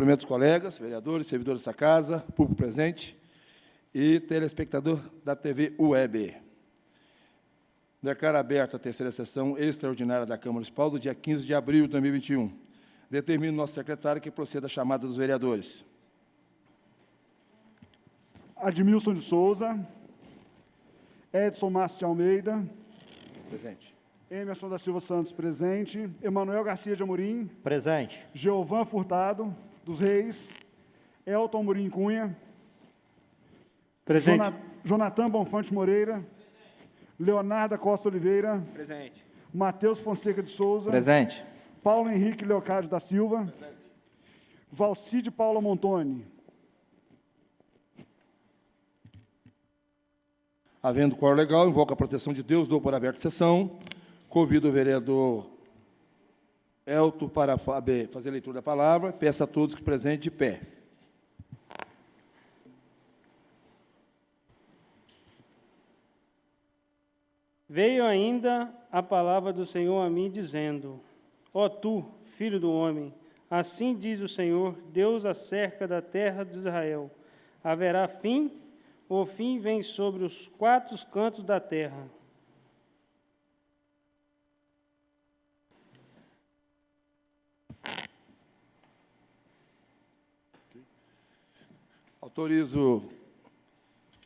Cumprimento os colegas, vereadores, servidores dessa casa, público presente e telespectador da TV Web. Declaro aberta a terceira sessão extraordinária da Câmara Municipal do dia 15 de abril de 2021. Determino nosso secretário que proceda a chamada dos vereadores. Admilson de Souza. Edson Márcio de Almeida. Presente. Emerson da Silva Santos, presente. Emanuel Garcia de Amorim. Presente. Geovan Furtado dos Reis. Elton Amorim Cunha. Presente. Jonathan Bonfante Moreira. Leonardo Costa Oliveira. Presente. Matheus Fonseca de Souza. Presente. Paulo Henrique Leocádio da Silva. Valcide Paula Montoni. Havendo quórum legal, invoco a proteção de Deus, dou por aberta a sessão. Convido o vereador Elton para fazer a leitura da palavra. Peço a todos que presentes de pé. Veio ainda a palavra do Senhor a mim, dizendo: Ó tu, filho do homem, assim diz o Senhor, Deus acerca da terra de Israel. Haverá fim? O fim vem sobre os quatro cantos da terra. Autorizo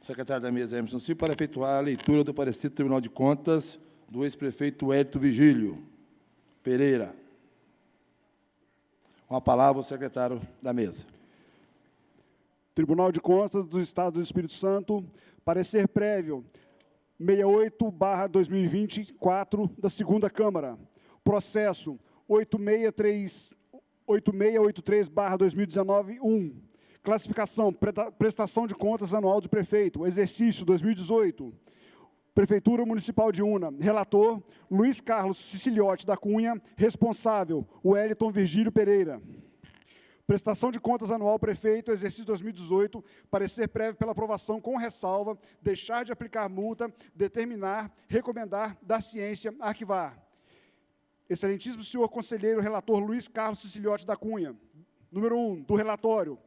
o secretário da mesa, Emerson Silva, para efetuar a leitura do parecer do Tribunal de Contas do ex-prefeito Hélito Vigílio Pereira. Com a palavra, o secretário da mesa. Tribunal de Contas do Estado do Espírito Santo, parecer prévio 68/2024 da Segunda Câmara. Processo 8683/2019-1. Classificação, prestação de contas anual do prefeito, exercício 2018. Prefeitura Municipal de Una, relator Luiz Carlos Siciliotti da Cunha, responsável Wellington Virgílio Pereira. Prestação de contas anual prefeito, exercício 2018, parecer prévio pela aprovação com ressalva, deixar de aplicar multa, determinar, recomendar, dar ciência, arquivar. Excelentíssimo senhor conselheiro relator Luiz Carlos Siciliotti da Cunha. Número 1, do relatório.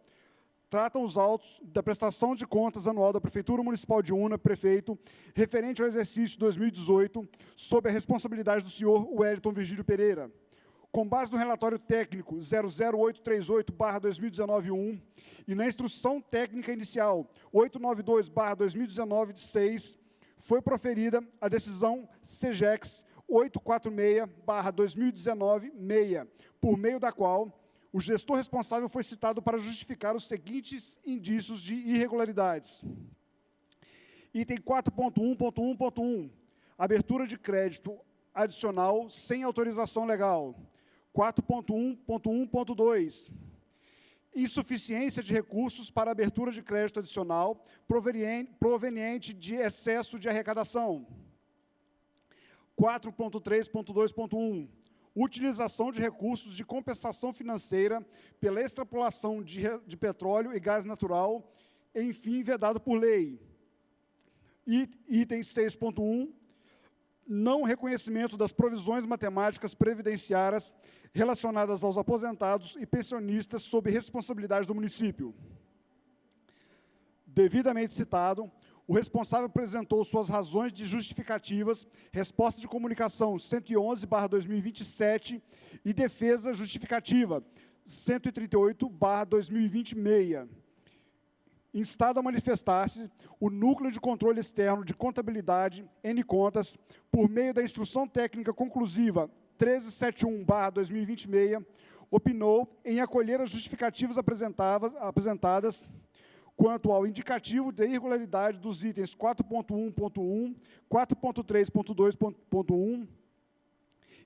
Tratam os autos da prestação de contas anual da Prefeitura Municipal de Una, prefeito, referente ao exercício 2018, sob a responsabilidade do senhor Wellington Virgílio Pereira. Com base no relatório técnico 00838/2019-1 e na instrução técnica inicial 892/2019 de 6, foi proferida a decisão CEGEX 846/2019-6, por meio da qual o gestor responsável foi citado para justificar os seguintes indícios de irregularidades. Item 4.1.1.1, abertura de crédito adicional sem autorização legal. 4.1.1.2, insuficiência de recursos para abertura de crédito adicional proveniente de excesso de arrecadação. 4.3.2.1, utilização de recursos de compensação financeira pela extrapolação de petróleo e gás natural, enfim, vedado por lei. Item 6.1, não reconhecimento das provisões matemáticas previdenciárias relacionadas aos aposentados e pensionistas sob responsabilidade do município. Devidamente citado, o responsável apresentou suas razões de justificativas, resposta de comunicação 111/2027 e defesa justificativa 138/2026. Instado a manifestar-se o Núcleo de Controle Externo de Contabilidade, N-Contas, por meio da Instrução Técnica Conclusiva 1371/2026, opinou em acolher as justificativas apresentadas quanto ao indicativo de irregularidade dos itens 4.1.1, 4.3.2.1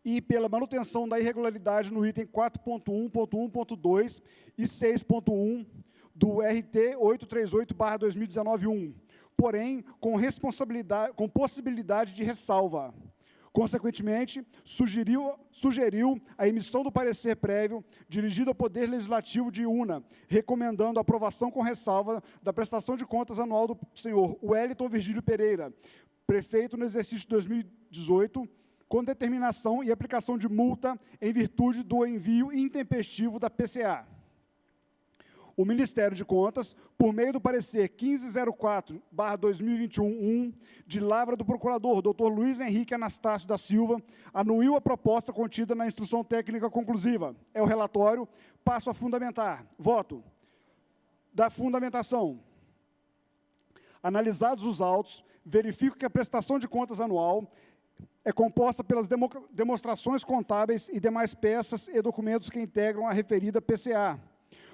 e pela manutenção da irregularidade no item 4.1.1.2 e 6.1 do RT 838/2019-1, porém, com possibilidade de ressalva. Consequentemente, sugeriu a emissão do parecer prévio dirigido ao Poder Legislativo de Una, recomendando a aprovação com ressalva da prestação de contas anual do senhor Wellington Virgílio Pereira, prefeito no exercício 2018, com determinação e aplicação de multa em virtude do envio intempestivo da PCA. O Ministério de Contas, por meio do parecer 1504/2021-1, de lavra do procurador, Dr. Luiz Henrique Anastácio da Silva, anuiu a proposta contida na instrução técnica conclusiva. É o relatório. Passo a fundamentar. Voto. Da fundamentação. Analisados os autos, verifico que a prestação de contas anual é composta pelas demonstrações contábeis e demais peças e documentos que integram a referida PCA,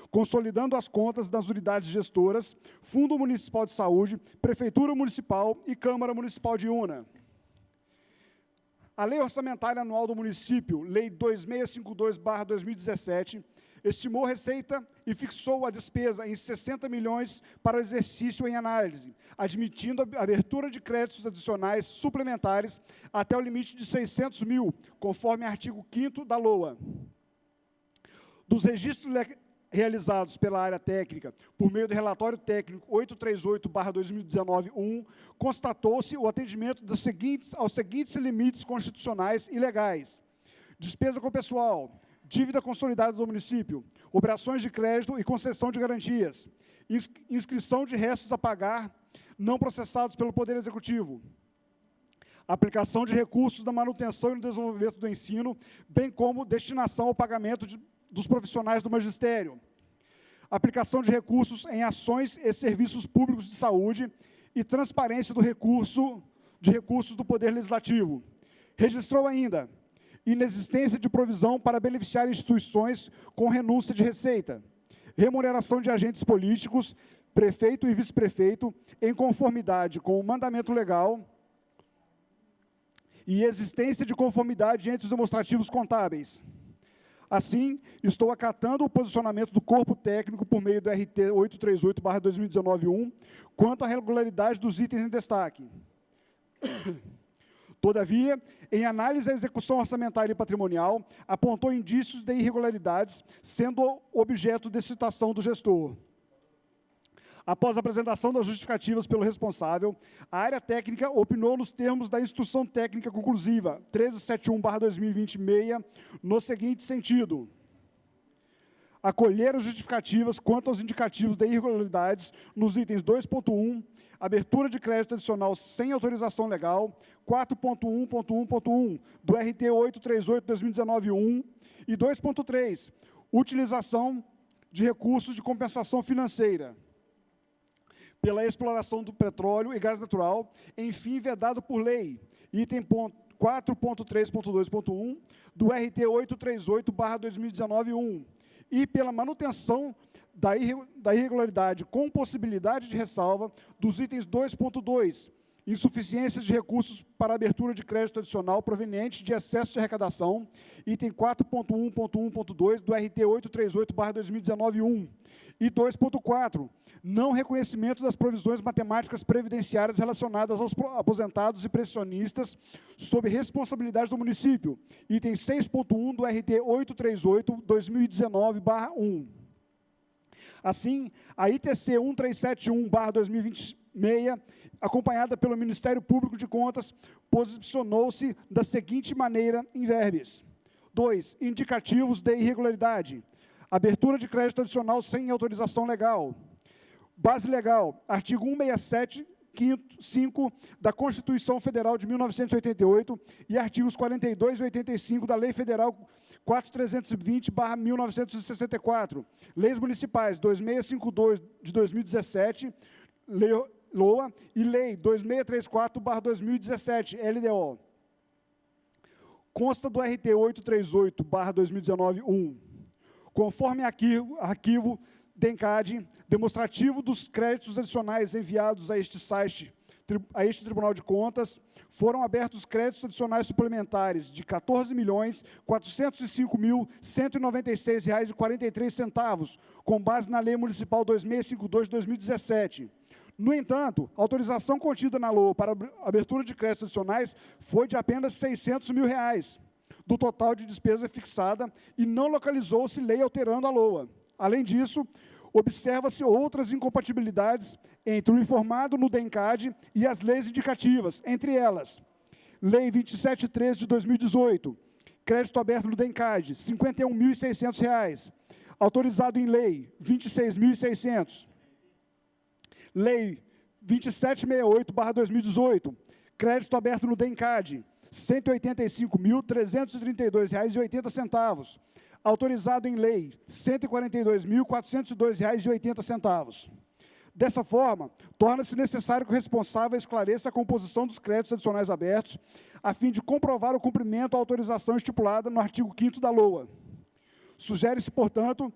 consolidando as contas das unidades gestoras, Fundo Municipal de Saúde, Prefeitura Municipal e Câmara Municipal de Una. A Lei Orçamentária Anual do Município, Lei 2652/2017, estimou receita e fixou a despesa em 60 milhões para o exercício em análise, admitindo a abertura de créditos adicionais suplementares até o limite de 600 mil, conforme artigo 5º da LOA. Dos registros realizados pela área técnica, por meio do relatório técnico 838/2019-1, constatou-se o atendimento aos seguintes limites constitucionais e legais: despesa com pessoal, dívida consolidada do município, operações de crédito e concessão de garantias, inscrição de restos a pagar não processados pelo Poder Executivo, aplicação de recursos da manutenção e no desenvolvimento do ensino, bem como destinação ao pagamento dos profissionais do magistério, aplicação de recursos em ações e serviços públicos de saúde e transparência de recursos do Poder Legislativo. Registrou ainda inexistência de provisão para beneficiar instituições com renúncia de receita, remuneração de agentes políticos, prefeito e vice-prefeito, em conformidade com o mandamento legal e existência de conformidade entre os demonstrativos contábeis. Assim, estou acatando o posicionamento do corpo técnico por meio do RT 838/2019-1 quanto à regularidade dos itens em destaque. Todavia, em análise à execução orçamentária e patrimonial, apontou indícios de irregularidades, sendo objeto de citação do gestor. Após a apresentação das justificativas pelo responsável, a área técnica opinou nos termos da Instrução Técnica Conclusiva 1371/2026, no seguinte sentido: acolher as justificativas quanto aos indicativos de irregularidades nos itens 2.1, abertura de crédito adicional sem autorização legal, 4.1.1.1 do RT 838/2019-1 e 2.3, utilização de recursos de compensação financeira pela exploração do petróleo e gás natural, enfim, vedado por lei, item 4.3.2.1 do RT 838/2019-1, e pela manutenção da irregularidade com possibilidade de ressalva dos itens 2.2, insuficiências de recursos para abertura de crédito adicional proveniente de excesso de arrecadação, item 4.1.1.2 do RT 838/2019-1, e 2.4, não reconhecimento das provisões matemáticas previdenciárias relacionadas aos aposentados e pensionistas sob responsabilidade do município, item 6.1 do RT 838/2019-1. Assim, a ITC 1371/2026, acompanhada pelo Ministério Público de Contas, posicionou-se da seguinte maneira em verbes: 2. Indicativos de irregularidade. Abertura de crédito adicional sem autorização legal. Base legal, artigo 167, 5 da Constituição Federal de 1988 e artigos 42 e 85 da Lei Federal 4320/1964, Leis Municipais 2652 de 2017, Lei LOA, e Lei 2634/2017, LDO. Consta do RT 838/2019-1. Conforme arquivo DENCAD, demonstrativo dos créditos adicionais enviados a este site, a este Tribunal de Contas, foram abertos créditos adicionais suplementares de R$ 14.405.196,43, com base na Lei Municipal 2652 de 2017. No entanto, a autorização contida na LOA para abertura de créditos adicionais foi de apenas R$ 600 mil, do total de despesa fixada, e não localizou-se lei alterando a LOA. Além disso, observa-se outras incompatibilidades entre o informado no DENCAD e as leis indicativas, entre elas, Lei 27.13 de 2018, crédito aberto no DENCAD, R$ 51.600, Autorizado em lei 26.600. Lei 2768/2018, crédito aberto no DENCAD, R$ 185.332,80. Autorizado em lei R$ 142.402,80. Dessa forma, torna-se necessário que o responsável esclareça a composição dos créditos adicionais abertos, a fim de comprovar o cumprimento da autorização estipulada no artigo 5º da LOA. Sugere-se, portanto,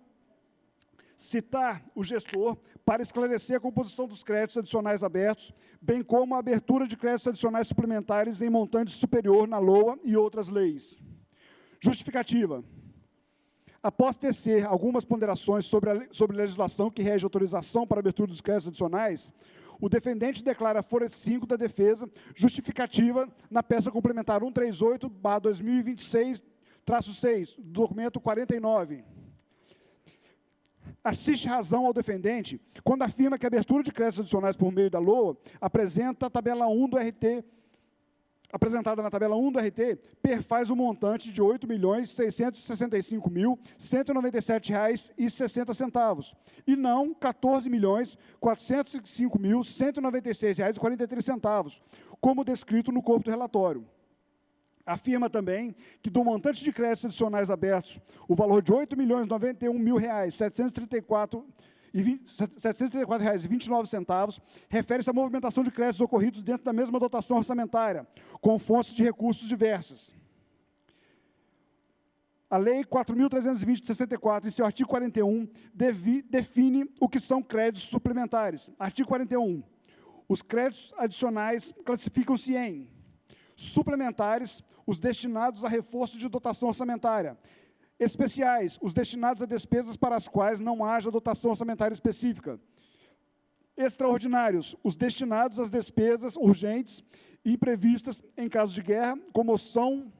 citar o gestor para esclarecer a composição dos créditos adicionais abertos, bem como a abertura de créditos adicionais suplementares em montante superior na LOA e outras leis. Justificativa. Após tecer algumas ponderações sobre a legislação que rege a autorização para a abertura dos créditos adicionais, o defendente declara a folha 5 da defesa justificativa na peça complementar 138/2026-6, do documento 49. Assiste razão ao defendente quando afirma que a abertura de créditos adicionais por meio da LOA apresentada na tabela 1 do RT, perfaz o montante de R$ 8.665.197,60 e não R$ 14.405.196,43, como descrito no corpo do relatório. Afirma também que do montante de créditos adicionais abertos, o valor de R$ 8.091.734,29 refere-se à movimentação de créditos ocorridos dentro da mesma dotação orçamentária, com fontes de recursos diversas. A Lei 4.320 de 64, em seu artigo 41, define o que são créditos suplementares. Artigo 41. Os créditos adicionais classificam-se em suplementares, os destinados a reforço de dotação orçamentária. Especiais, os destinados a despesas para as quais não haja dotação orçamentária específica. Extraordinários, os destinados às despesas urgentes e imprevistas em caso de guerra, comoção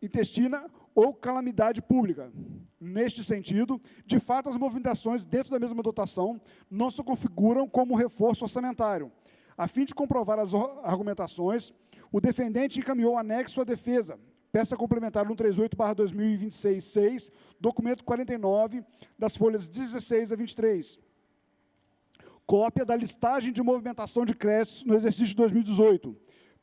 intestina ou calamidade pública. Neste sentido, de fato, as movimentações dentro da mesma dotação não se configuram como reforço orçamentário. A fim de comprovar as argumentações, o defendente encaminhou anexo à defesa, peça complementar 138/2026-6, documento 49, das folhas 16 a 23. Cópia da listagem de movimentação de créditos no exercício de 2018,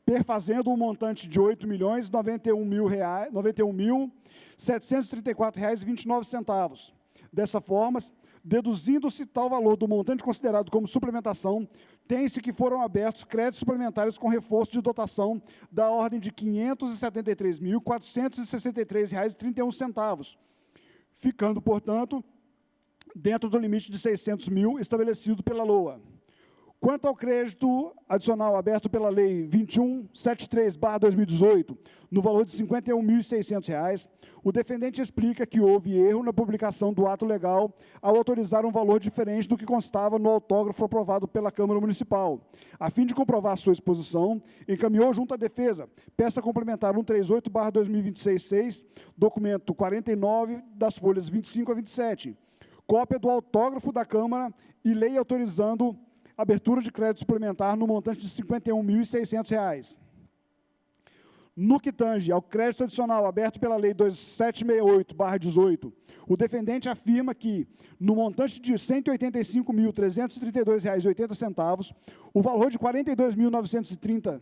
perfazendo um montante de R$ 8.091.734,29. Dessa forma, deduzindo-se tal valor do montante considerado como suplementação, tem-se que foram abertos créditos suplementares com reforço de dotação da ordem de R$ 573.463,31, ficando, portanto, dentro do limite de R$ 600 mil estabelecido pela LOA. Quanto ao crédito adicional aberto pela Lei 2173/2018, no valor de R$ 51.600, o defendente explica que houve erro na publicação do ato legal ao autorizar um valor diferente do que constava no autógrafo aprovado pela Câmara Municipal. A fim de comprovar sua exposição, encaminhou junto à defesa peça complementar 138/2026-6, documento 49, das folhas 25 a 27, cópia do autógrafo da Câmara e lei autorizando abertura de crédito suplementar no montante de R$ 51.600. No que tange ao crédito adicional aberto pela Lei 2768/18, o defendente afirma que, no montante de R$ 185.332,80, o valor de R$ 42.930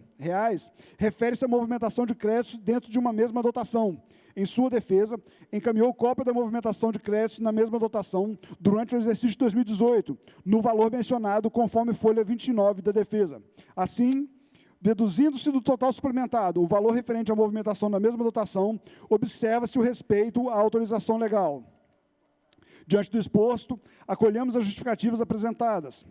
refere-se à movimentação de créditos dentro de uma mesma dotação. Em sua defesa, encaminhou cópia da movimentação de créditos na mesma dotação durante o exercício de 2018, no valor mencionado conforme folha 29 da defesa. Assim, deduzindo-se do total suplementado o valor referente à movimentação na mesma dotação, observa-se o respeito à autorização legal. Diante do exposto, acolhemos as justificativas apresentadas.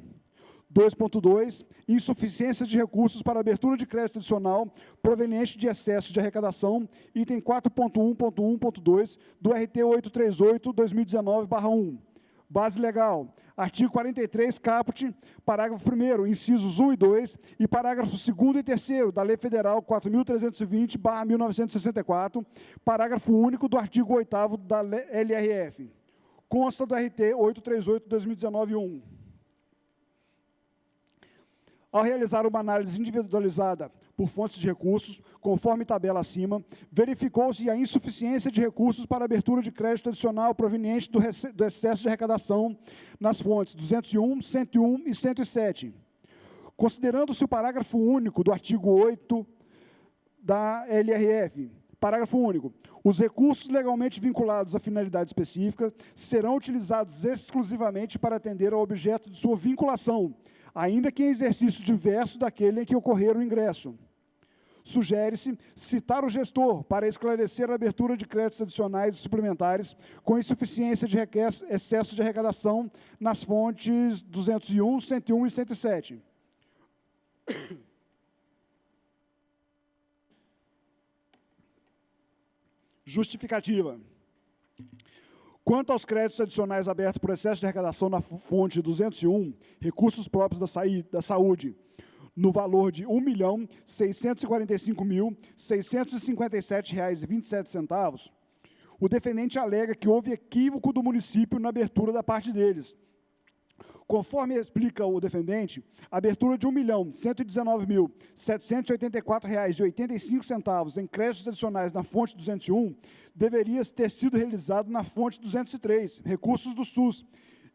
2.2, insuficiência de recursos para abertura de crédito adicional proveniente de excesso de arrecadação, item 4.1.1.2 do RT 838/2019/1. Base legal, artigo 43, caput, parágrafo 1º, incisos 1 e 2, e parágrafos 2º e 3º da Lei Federal 4.320/1964, parágrafo único do artigo 8º da LRF. Consta do RT 838/2019-1. Ao realizar uma análise individualizada por fontes de recursos, conforme tabela acima, verificou-se a insuficiência de recursos para abertura de crédito adicional proveniente do excesso de arrecadação nas fontes 201, 101 e 107. Considerando-se o parágrafo único do artigo 8 da LRF, parágrafo único, os recursos legalmente vinculados à finalidade específica serão utilizados exclusivamente para atender ao objeto de sua vinculação, ainda que em exercício diverso daquele em que ocorrer o ingresso. Sugere-se citar o gestor para esclarecer a abertura de créditos adicionais e suplementares com insuficiência de excesso de arrecadação nas fontes 201, 101 e 107. Justificativa. Quanto aos créditos adicionais abertos por excesso de arrecadação na fonte 201, recursos próprios da saúde, no valor de R$ 1.645.657,27, o defendente alega que houve equívoco do município na abertura da parte deles. Conforme explica o defendente, a abertura de R$ 1.119.784,85 em créditos adicionais na fonte 201 deveria ter sido realizado na fonte 203, recursos do SUS,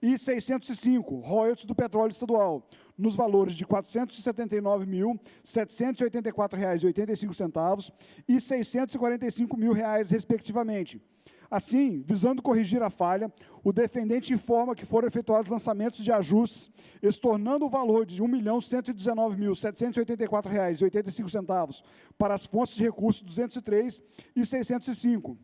e 605, royalties do petróleo estadual, nos valores de R$ 479.784,85 e R$ 645.000, respectivamente. Assim, visando corrigir a falha, o defendente informa que foram efetuados lançamentos de ajustes, estornando o valor de R$ 1.119.784,85 para as fontes de recursos 203 e 605.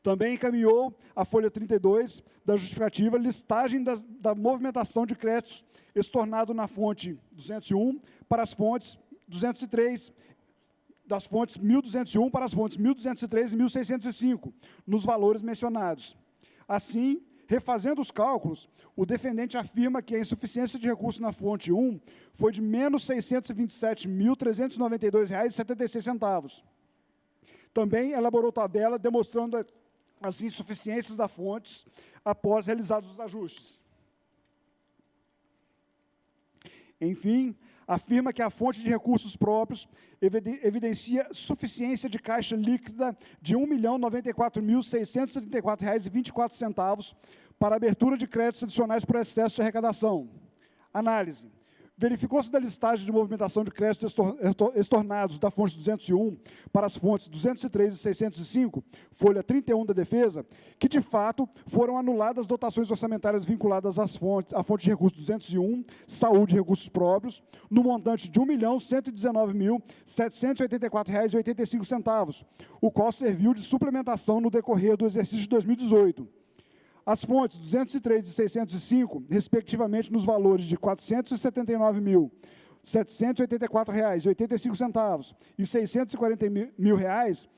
Também encaminhou a folha 32 da justificativa listagem da movimentação de créditos estornado na fonte 201 para as fontes 203, das fontes 1.201 para as fontes 1.203 e 1.605, nos valores mencionados. Assim, refazendo os cálculos, o defendente afirma que a insuficiência de recursos na fonte 1 foi de menos R$ 627.392,76. Também elaborou tabela demonstrando as insuficiências das fontes após realizados os ajustes. Enfim, afirma que a fonte de recursos próprios evidencia suficiência de caixa líquida de R$ 1.094.634,24 para a abertura de créditos adicionais por excesso de arrecadação. Análise. Verificou-se da listagem de movimentação de créditos estornados da fonte 201 para as fontes 203 e 605, folha 31 da defesa, que, de fato, foram anuladas dotações orçamentárias vinculadas à fonte de recursos 201, saúde e recursos próprios, no montante de R$ 1.119.784,85, o qual serviu de suplementação no decorrer do exercício de 2018. As fontes 203 e 605, respectivamente, nos valores de R$ 479.784,85 e R$ 640.000,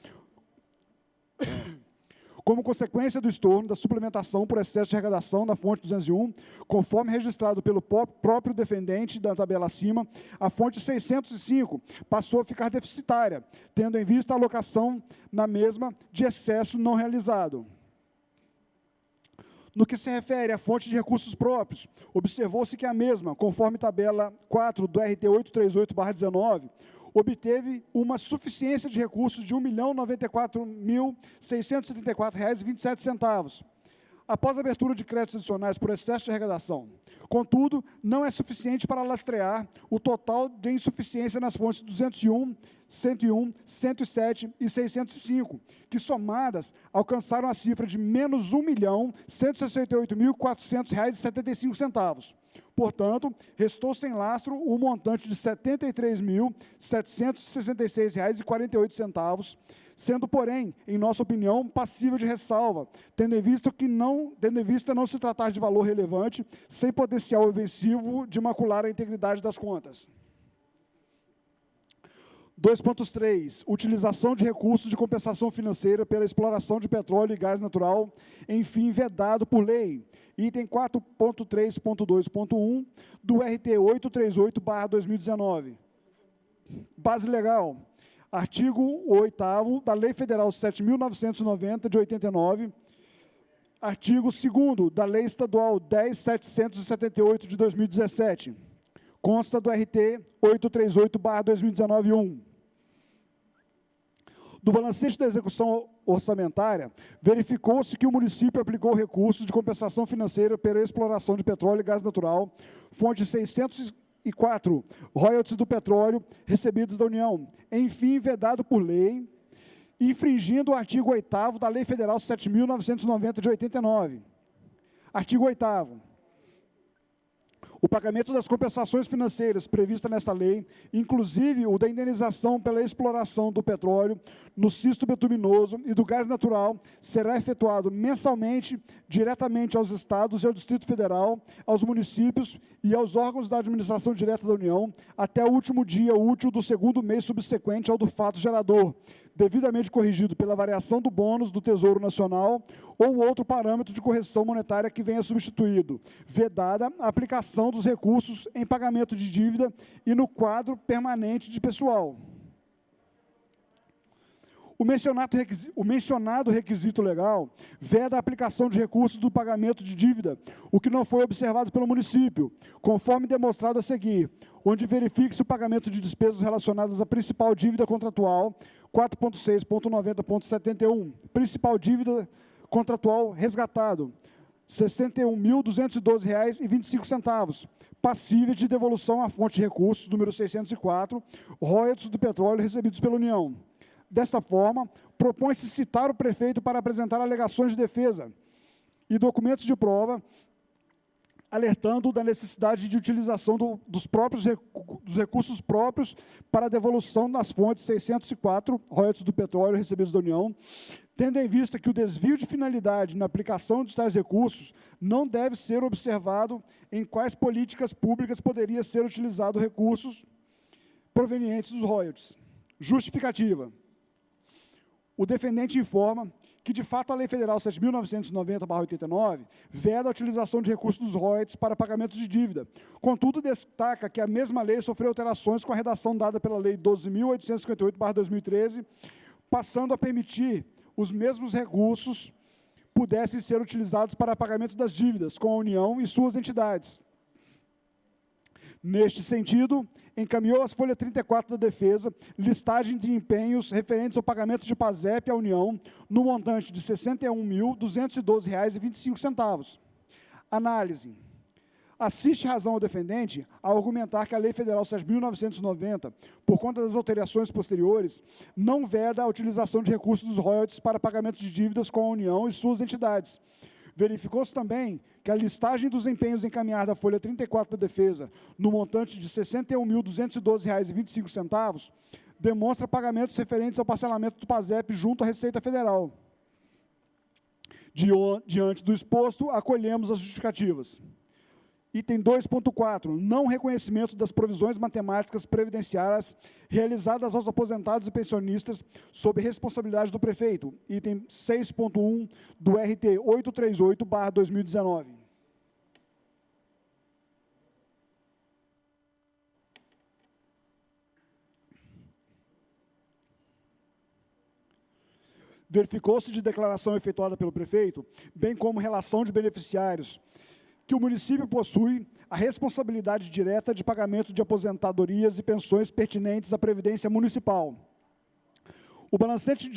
como consequência do estorno da suplementação por excesso de arrecadação da fonte 201, conforme registrado pelo próprio defendente da tabela acima, a fonte 605 passou a ficar deficitária, tendo em vista a alocação na mesma de excesso não realizado. No que se refere à fonte de recursos próprios, observou-se que a mesma, conforme tabela 4 do RT 838/19, obteve uma suficiência de recursos de R$ 1.094.634,27, após a abertura de créditos adicionais por excesso de arrecadação. Contudo, não é suficiente para lastrear o total de insuficiência nas fontes 201, 101, 107 e 605, que, somadas, alcançaram a cifra de menos R$ 1.168.400,75. Portanto, restou sem lastro o montante de R$ 73.766,48, sendo, porém, em nossa opinião, passível de ressalva, tendo em vista não se tratar de valor relevante, sem potencial ofensivo de macular a integridade das contas. 2.3. Utilização de recursos de compensação financeira pela exploração de petróleo e gás natural, em fim vedado por lei. Item 4.3.2.1 do RT 838/2019. Base legal. Artigo 8º da Lei Federal 7.990, de 89. Artigo 2º da Lei Estadual 10.778, de 2017. Consta do RT 838/2019-1. Do balancete da execução orçamentária, verificou-se que o município aplicou recursos de compensação financeira pela exploração de petróleo e gás natural, fonte 604, royalties do petróleo recebidos da União, enfim, vedado por lei, infringindo o artigo 8º da Lei Federal 7.990 de 89. Artigo 8º. O pagamento das compensações financeiras previstas nesta lei, inclusive o da indenização pela exploração do petróleo no cisto bituminoso e do gás natural, será efetuado mensalmente, diretamente aos estados e ao Distrito Federal, aos municípios e aos órgãos da administração direta da União, até o último dia útil do segundo mês subsequente ao do fato gerador, devidamente corrigido pela variação do bônus do Tesouro Nacional ou outro parâmetro de correção monetária que venha substituído, vedada a aplicação dos recursos em pagamento de dívida e no quadro permanente de pessoal. O mencionado requisito legal veda a aplicação de recursos do pagamento de dívida, o que não foi observado pelo município, conforme demonstrado a seguir, onde verifique-se o pagamento de despesas relacionadas à principal dívida contratual, 4.6.90.71, principal dívida contratual resgatado, R$ 61.212,25, passíveis de devolução à fonte de recursos, número 604, royalties do petróleo recebidos pela União. Desta forma, propõe-se citar o prefeito para apresentar alegações de defesa e documentos de prova, alertando da necessidade de utilização dos recursos próprios para a devolução das fontes 604, royalties do petróleo recebidos da União, tendo em vista que o desvio de finalidade na aplicação de tais recursos não deve ser observado em quais políticas públicas poderia ser utilizado recursos provenientes dos royalties. Justificativa. O defendente informa que, de fato, a Lei Federal 7.990/89 veda a utilização de recursos dos royalties para pagamento de dívida. Contudo, destaca que a mesma lei sofreu alterações com a redação dada pela Lei 12.858/2013, passando a permitir os mesmos recursos pudessem ser utilizados para pagamento das dívidas com a União e suas entidades. Neste sentido, encaminhou às folhas 34 da Defesa listagem de empenhos referentes ao pagamento de PASEP à União no montante de R$ 61.212,25. Análise. Assiste razão ao defendente ao argumentar que a Lei Federal 7.990, por conta das alterações posteriores, não veda a utilização de recursos dos royalties para pagamento de dívidas com a União e suas entidades. Verificou-se também que a listagem dos empenhos encaminhada à folha 34 da Defesa, no montante de R$ 61.212,25, demonstra pagamentos referentes ao parcelamento do PASEP junto à Receita Federal. Diante do exposto, acolhemos as justificativas. Item 2.4, não reconhecimento das provisões matemáticas previdenciárias realizadas aos aposentados e pensionistas sob responsabilidade do prefeito. Item 6.1 do RT 838/2019. Verificou-se de declaração efetuada pelo prefeito, bem como relação de beneficiários, que o município possui a responsabilidade direta de pagamento de aposentadorias e pensões pertinentes à Previdência Municipal. O balancete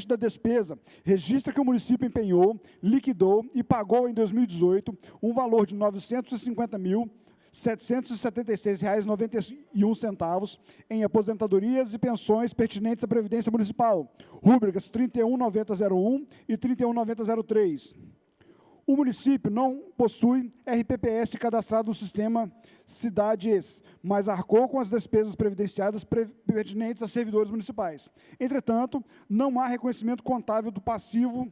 da despesa registra que o município empenhou, liquidou e pagou em 2018 um valor de R$ 950.776,91 em aposentadorias e pensões pertinentes à Previdência Municipal, rúbricas 31.9001 e 31.9003. O município não possui RPPS cadastrado no sistema Cidades, mas arcou com as despesas previdenciárias pertinentes a servidores municipais. Entretanto, não há reconhecimento contábil no passivo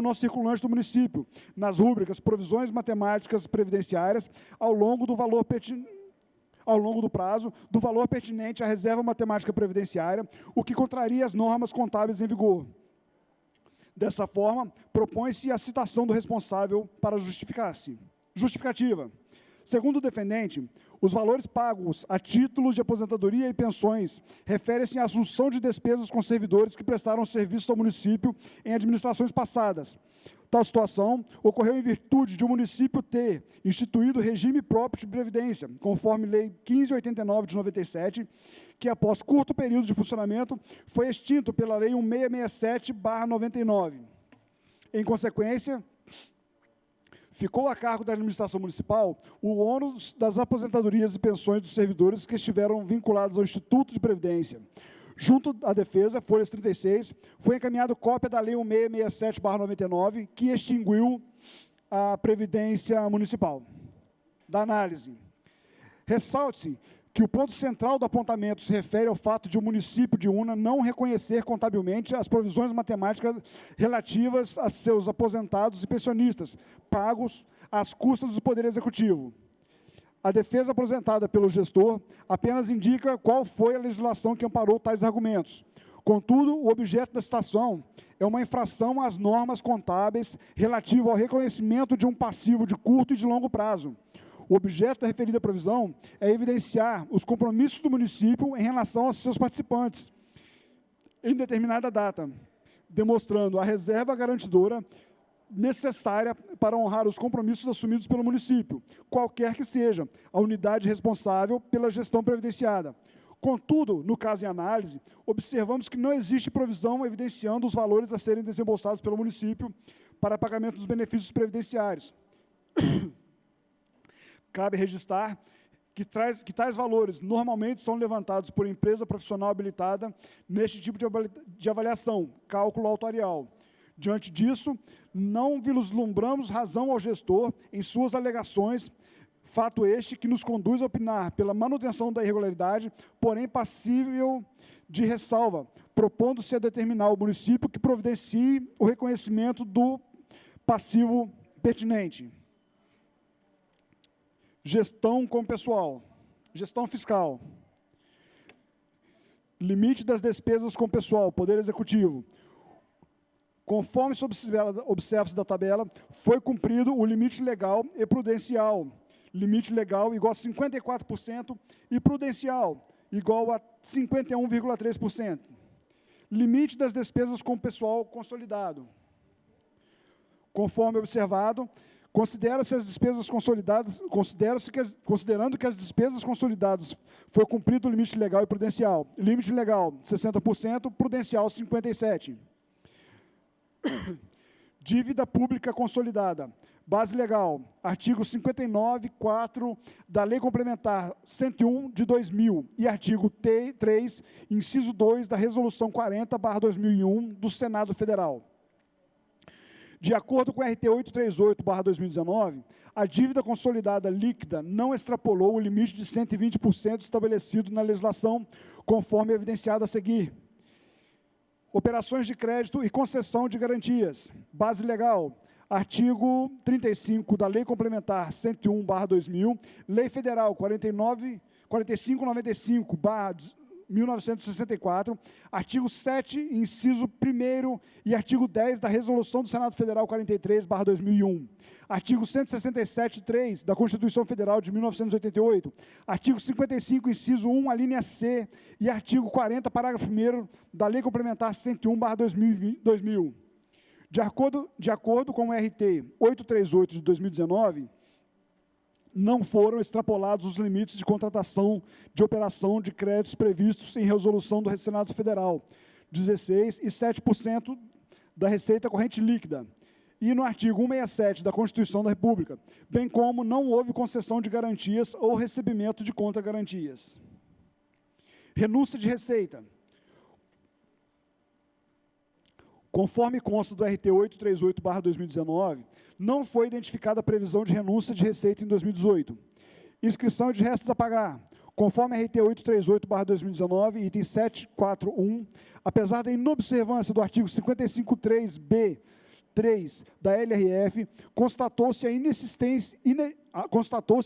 não circulante do município, nas rúbricas provisões matemáticas previdenciárias, ao longo do prazo do valor pertinente à reserva matemática previdenciária, o que contraria as normas contábeis em vigor. Dessa forma, propõe-se a citação do responsável para justificar-se. Justificativa. Segundo o defendente, Os valores pagos a títulos de aposentadoria e pensões referem-se à assunção de despesas com servidores que prestaram serviço ao município em administrações passadas. Tal situação ocorreu em virtude de o município ter instituído regime próprio de previdência, conforme Lei 1589 de 97, que após curto período de funcionamento foi extinto pela Lei 1667/99. Em consequência, ficou a cargo da administração municipal o ônus das aposentadorias e pensões dos servidores que estiveram vinculados ao Instituto de Previdência. Junto à defesa, folhas 36, foi encaminhado cópia da Lei 1667/99, que extinguiu a Previdência Municipal. Da análise. Ressalte-se que o ponto central do apontamento se refere ao fato de o município de Una não reconhecer contabilmente as provisões matemáticas relativas a seus aposentados e pensionistas, pagos às custas do Poder Executivo. A defesa apresentada pelo gestor apenas indica qual foi a legislação que amparou tais argumentos. Contudo, o objeto da citação é uma infração às normas contábeis relativo ao reconhecimento de um passivo de curto e de longo prazo. O objeto da referida provisão é evidenciar os compromissos do município em relação aos seus participantes, em determinada data, demonstrando a reserva garantidora necessária para honrar os compromissos assumidos pelo município, qualquer que seja a unidade responsável pela gestão previdenciada. Contudo, no caso em análise, observamos que não existe provisão evidenciando os valores a serem desembolsados pelo município para pagamento dos benefícios previdenciários. Cabe registrar que tais valores normalmente são levantados por empresa profissional habilitada neste tipo de avaliação, cálculo autuarial. Diante disso, não vislumbramos razão ao gestor em suas alegações, fato este que nos conduz a opinar pela manutenção da irregularidade, porém passível de ressalva, propondo-se a determinar ao município que providencie o reconhecimento do passivo pertinente. Gestão com pessoal. Gestão fiscal. Limite das despesas com pessoal, Poder Executivo. Conforme se observa-se da tabela, foi cumprido o limite legal e prudencial. Limite legal igual a 54% e prudencial igual a 51,3%. Limite das despesas com pessoal consolidado. Conforme observado, considerando que as despesas consolidadas foi cumprido o limite legal e prudencial. Limite legal, 60%, prudencial, 57%. Dívida pública consolidada. Base legal, artigo 59.4 da Lei Complementar 101 de 2000 e artigo 3, inciso 2 da Resolução 40/2001 do Senado Federal. De acordo com a RT 838/2019, a dívida consolidada líquida não extrapolou o limite de 120% estabelecido na legislação, conforme evidenciado a seguir. Operações de crédito e concessão de garantias. Base legal, artigo 35 da Lei Complementar 101/2000, Lei Federal 4595/1964, artigo 7, inciso 1º e artigo 10 da Resolução do Senado Federal 43/2001, artigo 167.3 da Constituição Federal de 1988, artigo 55, inciso 1, a linha C, e artigo 40, parágrafo 1º da Lei Complementar 101/2000. De acordo com o RT 838 de 2019, não foram extrapolados os limites de contratação de operação de créditos previstos em resolução do Senado Federal, 16 e 7% da receita corrente líquida, e no artigo 167 da Constituição da República, bem como não houve concessão de garantias ou recebimento de contra-garantias. Renúncia de receita. Conforme consta do RT 838/2019, não foi identificada a previsão de renúncia de receita em 2018. Inscrição de restos a pagar. Conforme RT 838/2019, item 741, apesar da inobservância do artigo 55.3b(3) da LRF, constatou-se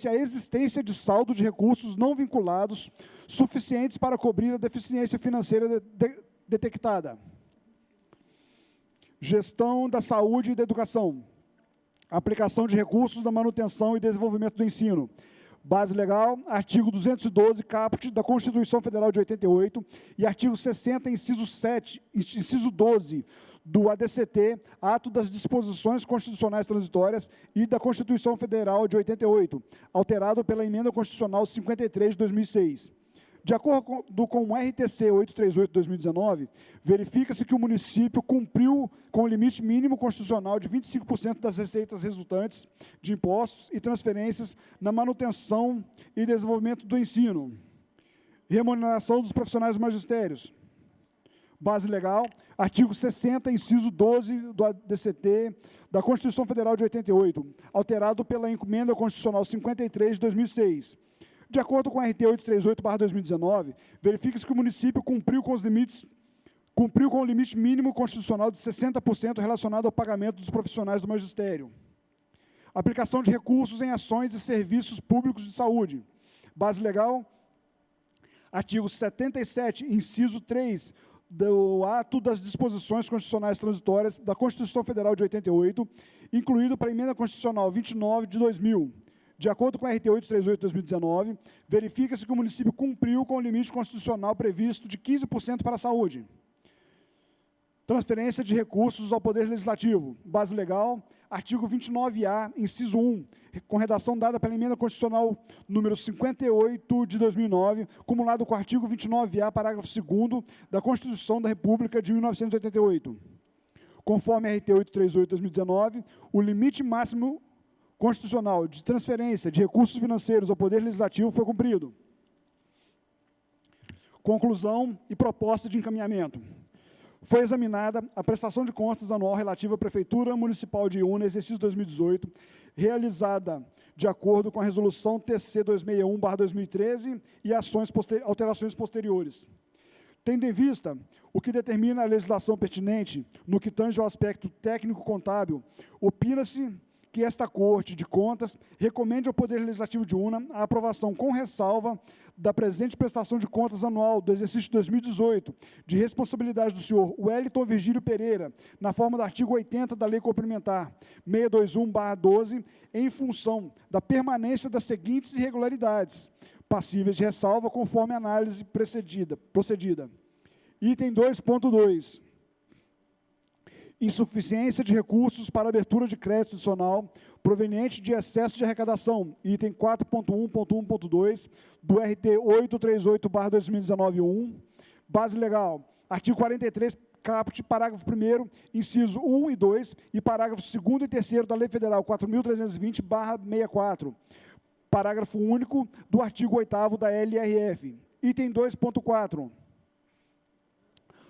a existência de saldo de recursos não vinculados suficientes para cobrir a deficiência financeira detectada. Gestão da saúde e da educação. Aplicação de recursos da manutenção e desenvolvimento do ensino. Base legal, artigo 212, caput da Constituição Federal de 88 e artigo 60, inciso 12, do ADCT, Ato das Disposições Constitucionais Transitórias e da Constituição Federal de 88, alterado pela Emenda Constitucional 53 de 2006. De acordo com o RTC 838 de 2019, verifica-se que o município cumpriu com o limite mínimo constitucional de 25% das receitas resultantes de impostos e transferências na manutenção e desenvolvimento do ensino. Remuneração dos profissionais do magistérios. Base legal, artigo 60, inciso 12 do ADCT, da Constituição Federal de 88, alterado pela Emenda Constitucional 53 de 2006. De acordo com a RT 838/2019, verifica-se que o município cumpriu com o limite mínimo constitucional de 60% relacionado ao pagamento dos profissionais do magistério. Aplicação de recursos em ações e serviços públicos de saúde. Base legal, artigo 77, inciso 3, do Ato das Disposições Constitucionais Transitórias da Constituição Federal de 88, incluído para a Emenda Constitucional 29 de 2000. De acordo com a RT 838 de 2019, verifica-se que o município cumpriu com o limite constitucional previsto de 15% para a saúde. Transferência de recursos ao Poder Legislativo. Base legal, artigo 29A, inciso 1, com redação dada pela Emenda Constitucional número 58 de 2009, cumulado com o artigo 29A, parágrafo 2º, da Constituição da República de 1988. Conforme a RT 838 de 2019, o limite máximo constitucional de transferência de recursos financeiros ao Poder Legislativo foi cumprido. Conclusão e proposta de encaminhamento. Foi examinada a prestação de contas anual relativa à Prefeitura Municipal de Iuna, exercício 2018, realizada de acordo com a Resolução TC 261/2013 e alterações posteriores. Tendo em vista o que determina a legislação pertinente no que tange ao aspecto técnico-contábil, opina-se que esta Corte de Contas recomende ao Poder Legislativo de Iuna a aprovação com ressalva da presente prestação de contas anual do exercício 2018, de responsabilidade do senhor Wellington Virgílio Pereira, na forma do artigo 80 da Lei Complementar 621/12, em função da permanência das seguintes irregularidades, passíveis de ressalva conforme a análise procedida. Item 2.2. Insuficiência de recursos para abertura de crédito adicional proveniente de excesso de arrecadação, item 4.1.1.2 do RT 838/2019-1, base legal, artigo 43, caput, parágrafo 1º, inciso 1 e 2, e parágrafos 2º e 3º da Lei Federal 4.320/64, parágrafo único do artigo 8º da LRF. Item 2.4.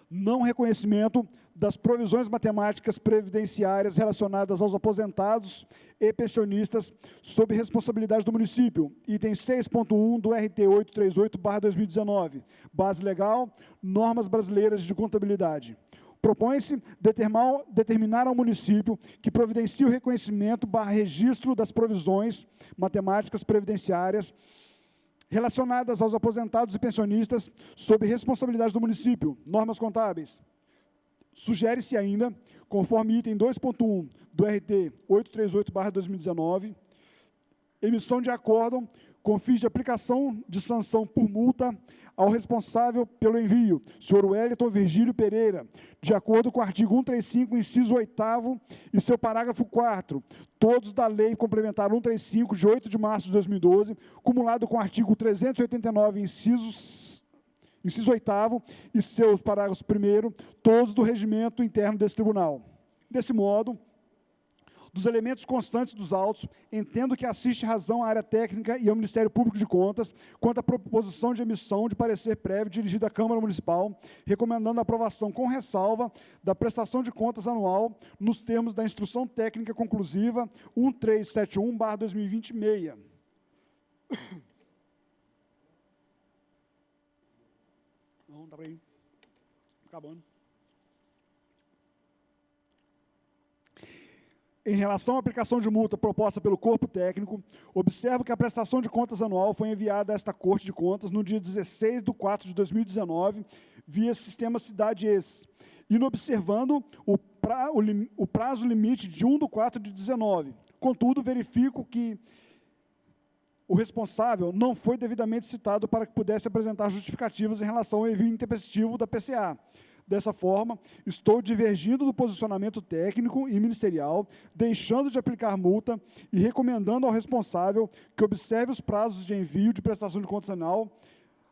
Não reconhecimento das provisões matemáticas previdenciárias relacionadas aos aposentados e pensionistas sob responsabilidade do município, item 6.1 do RT 838/2019, base legal, normas brasileiras de contabilidade. Propõe-se determinar ao município que providencie o reconhecimento/registro das provisões matemáticas previdenciárias relacionadas aos aposentados e pensionistas sob responsabilidade do município, normas contábeis. Sugere-se ainda, conforme item 2.1 do RT 838/2019, emissão de acórdão com fins de aplicação de sanção por multa ao responsável pelo envio, senhor Wellington Virgílio Pereira, de acordo com o artigo 135, inciso 8º e seu parágrafo 4º, todos da Lei Complementar 135, de 8 de março de 2012, cumulado com o artigo 389, inciso 8º e seus parágrafos 1º, todos do regimento interno desse tribunal. Desse modo, dos elementos constantes dos autos, entendo que assiste razão à área técnica e ao Ministério Público de Contas quanto à proposição de emissão de parecer prévio dirigido à Câmara Municipal, recomendando a aprovação com ressalva da prestação de contas anual nos termos da Instrução Técnica Conclusiva 1371/2026. Não, dá para ir. Acabando. Em relação à aplicação de multa proposta pelo corpo técnico, observo que a prestação de contas anual foi enviada a esta Corte de Contas no dia 16/4/2019, via sistema Cidade-ES, inobservando o prazo limite de 1/4/19. Contudo, verifico que o responsável não foi devidamente citado para que pudesse apresentar justificativas em relação ao envio intempestivo da PCA. Dessa forma, estou divergindo do posicionamento técnico e ministerial, deixando de aplicar multa e recomendando ao responsável que observe os prazos de envio de prestação de contas anual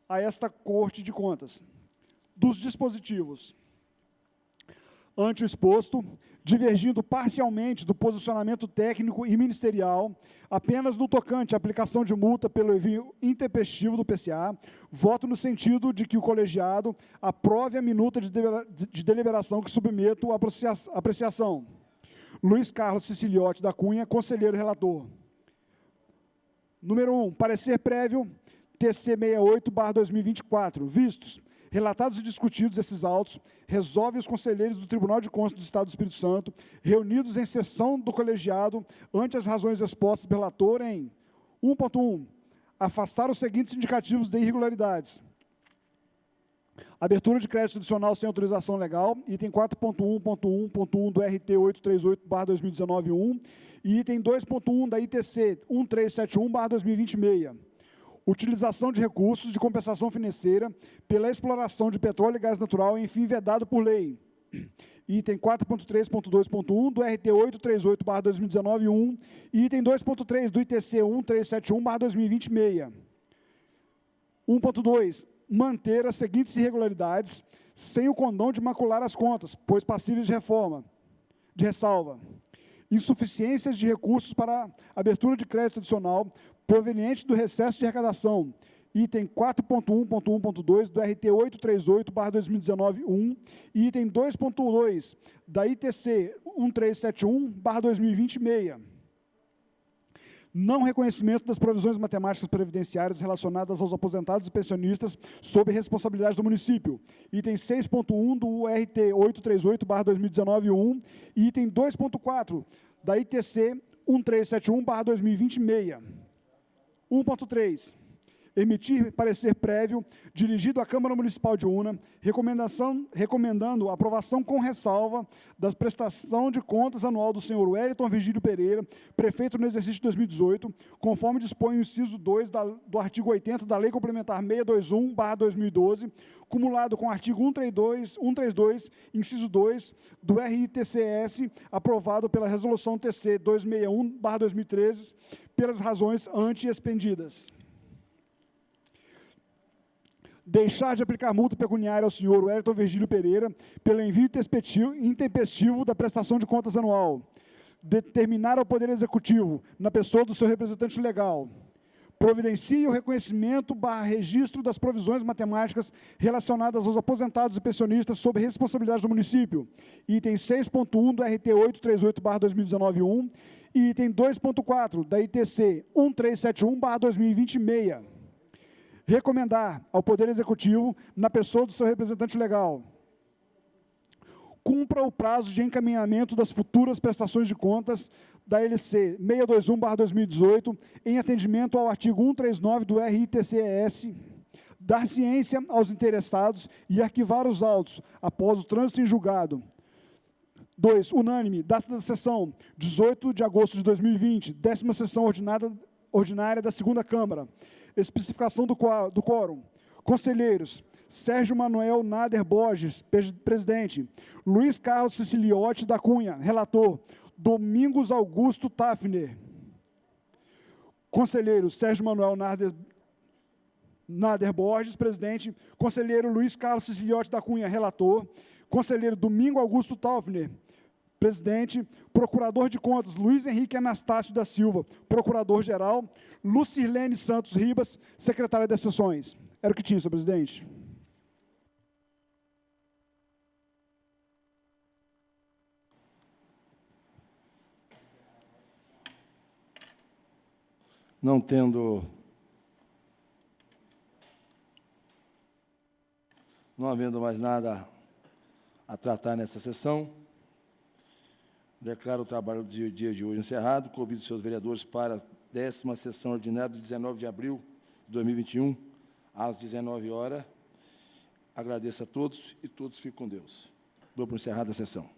a esta Corte de Contas. Dos dispositivos. Ante o exposto, divergindo parcialmente do posicionamento técnico e ministerial, apenas no tocante à aplicação de multa pelo envio intempestivo do PCA, voto no sentido de que o colegiado aprove a minuta de deliberação que submeto à apreciação. Luiz Carlos Siciliotti da Cunha, conselheiro relator. Número 1, parecer prévio, TC 68/2024, vistos. Relatados e discutidos esses autos, resolve os conselheiros do Tribunal de Contas do Estado do Espírito Santo, reunidos em sessão do colegiado, ante as razões expostas pelo relator em 1.1, afastar os seguintes indicativos de irregularidades. Abertura de crédito adicional sem autorização legal, item 4.1.1.1 do RT 838/2019-1 e item 2.1 da ITC 1371/2026. Utilização de recursos de compensação financeira pela exploração de petróleo e gás natural em fim vedado por lei. Item 4.3.2.1 do RT 838/2019-1 e item 2.3 do ITC 1371/2026. 1.2. Manter as seguintes irregularidades sem o condão de macular as contas, pois passíveis de ressalva. Insuficiências de recursos para abertura de crédito adicional proveniente do recesso de arrecadação, item 4.1.1.2 do RT 838/2019-1 e item 2.2 da ITC 1371/2026. Não reconhecimento das provisões matemáticas previdenciárias relacionadas aos aposentados e pensionistas sob responsabilidade do município, item 6.1 do RT 838/2019-1 e item 2.4 da ITC 1371/2026. 1.3. Emitir parecer prévio dirigido à Câmara Municipal de Una, recomendando a aprovação com ressalva da prestação de contas anual do senhor Wellington Virgílio Pereira, prefeito no exercício de 2018, conforme dispõe o inciso 2 do artigo 80 da Lei Complementar 621/2012, cumulado com o artigo 132, inciso 2, do RITCS, aprovado pela Resolução TC 261/2013, pelas razões anti-expendidas. Deixar de aplicar multa pecuniária ao senhor Wellington Virgílio Pereira pelo envio intempestivo da prestação de contas anual. Determinar ao Poder Executivo, na pessoa do seu representante legal, providencie o reconhecimento / registro das provisões matemáticas relacionadas aos aposentados e pensionistas sob responsabilidade do município, item 6.1 do RT 838/2019-1 e item 2.4 da ITC 1371/2026. Recomendar ao Poder Executivo, na pessoa do seu representante legal, cumpra o prazo de encaminhamento das futuras prestações de contas da LC 621/2018, em atendimento ao artigo 139 do RITCS, dar ciência aos interessados e arquivar os autos após o trânsito em julgado. 2. Unânime, data da sessão, 18 de agosto de 2020, 10ª sessão ordinária da 2ª Câmara. Especificação do quórum. Conselheiros: Sérgio Manuel Nader Borges, presidente. Luiz Carlos Siciliotti da Cunha, relator. Domingos Augusto Tafner. Conselheiro Sérgio Manuel Nader Borges, presidente. Conselheiro Luiz Carlos Siciliotti da Cunha, relator. Conselheiro Domingo Augusto Tafner, presidente. Procurador de Contas, Luiz Henrique Anastácio da Silva, procurador-geral. Lucirlene Santos Ribas, secretária das sessões. Era o que tinha, senhor presidente. Não havendo mais nada a tratar nessa sessão, declaro o trabalho do dia de hoje encerrado. Convido seus vereadores para a 10ª sessão ordinária de 19 de abril de 2021, às 19 horas. Agradeço a todos e todos fiquem com Deus. Dou por encerrada a sessão.